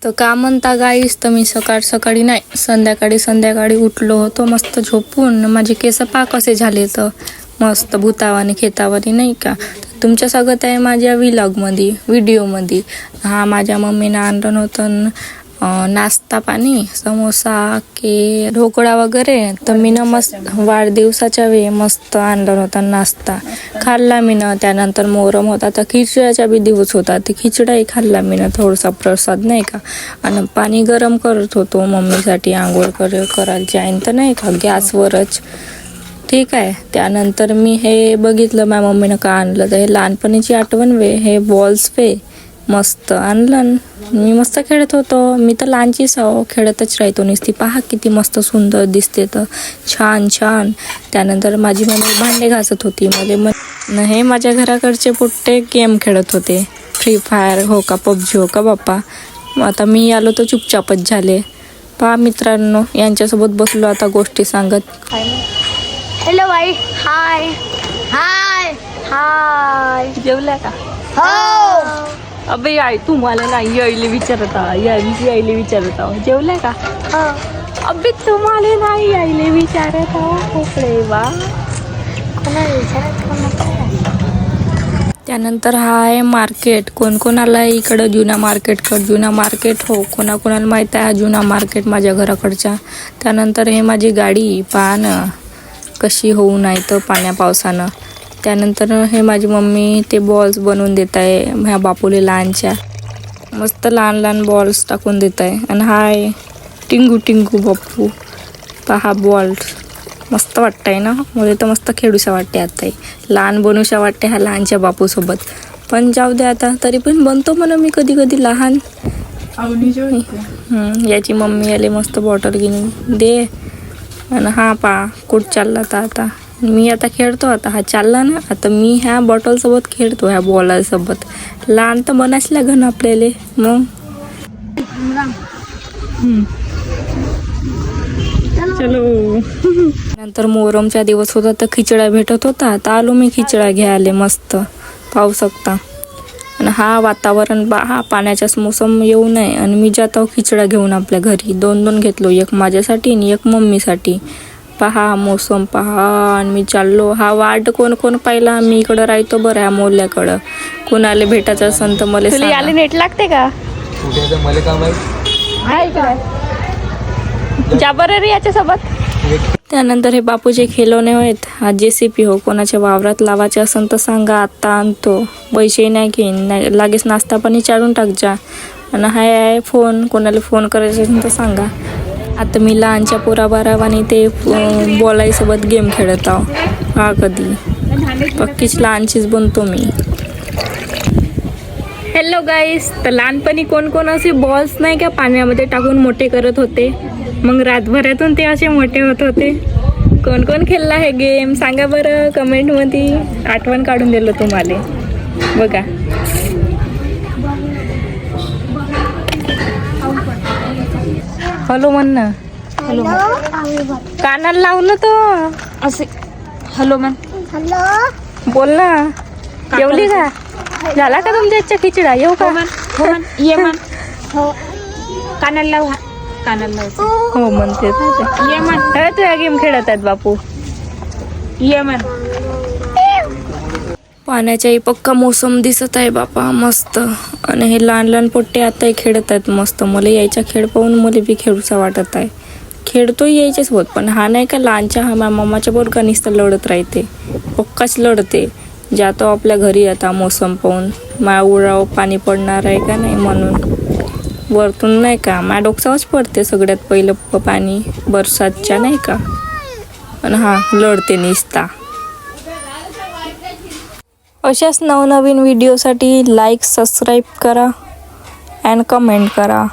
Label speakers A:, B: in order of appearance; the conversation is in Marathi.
A: तर का म्हणता गाईस, तर मी सकाळी नाही संध्याकाळी उठलो होतो मस्त झोपून. माझे केस कसे झाले तर मस्त भूतावानी खेतावानी नाही का. तुमच्या स्वागत आहे माझ्या व्हिडिओमध्ये. माझ्या मम्मीनं आणलं होतं नाश्ता पाणी, समोसा के ढोकळा वगैरे. तर मी मस्त वाढदिवसाच्या वेळी मस्त आणलं होता नाश्ता, खाल्ला मी त्यानंतर मोहरम होता तर खिचड्याचा बी दिवस होता, ते खिचडाही खाल्ला मी थोडासा प्रसाद नाही का. आणि पाणी गरम करत होतो मम्मीसाठी, आंघोळ करायची आहे तर नाही का गॅसवरच. ठीक आहे. त्यानंतर मी हे बघितलं माझ्या मम्मीनं का आणलं, तर हे लहानपणीची आठवण हे बॉल्स मस्त आणलं. मी मस्त खेळत होतो, मी तर लहानचीच खेळतच राहतो नुसती. पहा किती मस्त सुंदर दिसते तर छान. त्यानंतर माझी मम्मी भांडे घासत होती. हे माझ्या घराकडचे पुट्टे गेम खेळत होते, फ्री फायर हो का पबजी हो का बाप्पा. आता मी आलो तर चुपचापच झाले. पहा मित्रांनो, यांच्यासोबत बसलो आता गोष्टी सांगत.
B: हॅलो बाई, हाय हाय हाय.
A: जेवल्या का?
B: हो.
A: अबे आई तुम्हाला नाही यायले विचारता, जेवल्या का?
B: हो.
A: अबे तुम्हाला नाही यायले विचारता. खोकळे वा. त्यानंतर आहे मार्केट. कोण आला आहे इकडं जुना मार्केट हो, कोणाला माहीत आहे हा जुना मार्केट माझ्या घराकडच्या. त्यानंतर हे माझी गाडी पाहणं कशी होऊ नाही तर पाण्या पावसानं. त्यानंतर हे माझी मम्मी ते बॉल्स बनवून देत आहे ह्या बापूले लहानच्या. मस्त लहान बॉल्स टाकून देत आहे. आणि हाय टिंगू बापू, पहा बॉल्स मस्त वाटतंय ना. मला तर मस्त खेळूशा वाटते आता, लहान बनूशा वाटते ह्या लहानच्या बापूसोबत. पण जाऊ दे आता, तरी पण बनतो म्हणा मी कधी लहान. याची मम्मी आले मस्त बॉटल घेऊन दे. आणि हा पा कुठं चालला तर आता मी आता खेळतो. आता हा चालला ना, आता मी ह्या बॉटलसोबत खेळतो, ह्या बॉलसोबत. लहान तर बनायच लागन आपल्याला मग. चलो. नंतर मोहरमचा दिवस होता तर खिचडा भेटत होता, आता आलो मी खिचडा घ्यायला मस्त, पाहू शकता. आणि हा वातावरण हा पाण्याचाच मोसम येऊ नये. आणि मी जातो खिचडा घेऊन आपल्या घरी. 2 घेतलो, एक माझ्यासाठी आणि एक मम्मीसाठी. पहा मोसम पहा. आणि मी चाललो. हा वाट कोण पाहिला, मी इकडं राहतो बरं ह्या मोल्याकडं. कोणाला भेटायचं असेल तर मला
B: तुला याले नेट लागते का? जा बरं रे याच्यासोबत.
A: त्यानंतर हे बापूचे खेळवणे आहेत. हा JCP हो, कोणाच्या वावरात लावायचे असेल तर सांगा, आत्ता आणतो. पैसे नाही घेईन, लागेच नाश्ता पाणी चालून टाक जा. आणि हाय फोन, कोणाला फोन करायचे असेल तर सांगा. आता मी लहानच्या पोराबारावानी ते बोलायसोबत गेम खेळत आहो. हा कधी पक्कीच लहानचीच बनतो मी. हॅलो गाईस, तर लहानपणी कोण असे बॉल्स नाही का पाण्यामध्ये टाकून मोठे करत होते, मग रातभरातून ते असे मोठे होत होते. कोण खेळला हे गेम सांगा बरं कमेंटमध्ये. आठवण काढून दिलं तुम्हाला बघा. हॅलो म्हण ना.
B: हॅलो.
A: कानाला लावून तो
B: असे हॅलो म्हण. हॅलो
A: बोल ना. जेवली का? झाला का तुमच्या इच्छा खिचडा? येऊ का?
B: ये म्हण. हो. कानाला लाव. कानाला लाव.
A: हो म्हणते.
B: ये म्हण.
A: तुझ्या गेम खेळत आहेत बापू.
B: ये म्हण.
A: पाण्याचाही पक्का मोसम दिसत आहे बापा मस्त. आणि हे लहान पोट्टे आताही खेळत आहेत मस्त. मला यायचा खेळ पाहून मला बी खेळूसा वाटत आहे. खेळतो यायचेच होत, पण हा नाही का लहानच्या हा मामाच्या पोरगा नुसतं लढत राहते, पक्काच लढते. जातो आपल्या घरी आता मोसम पाहून. उराव पाणी पडणार आहे का नाही म्हणून. वरतून नाही का माझ्या डोक्यावरच पडते सगळ्यात पहिलं पाणी बरसातच्या नाही का. आणि हा लढते निसता. अशाच नवनवीन व्हिडिओसाठी लाईक सबस्क्राईब करा अँड कमेंट करा.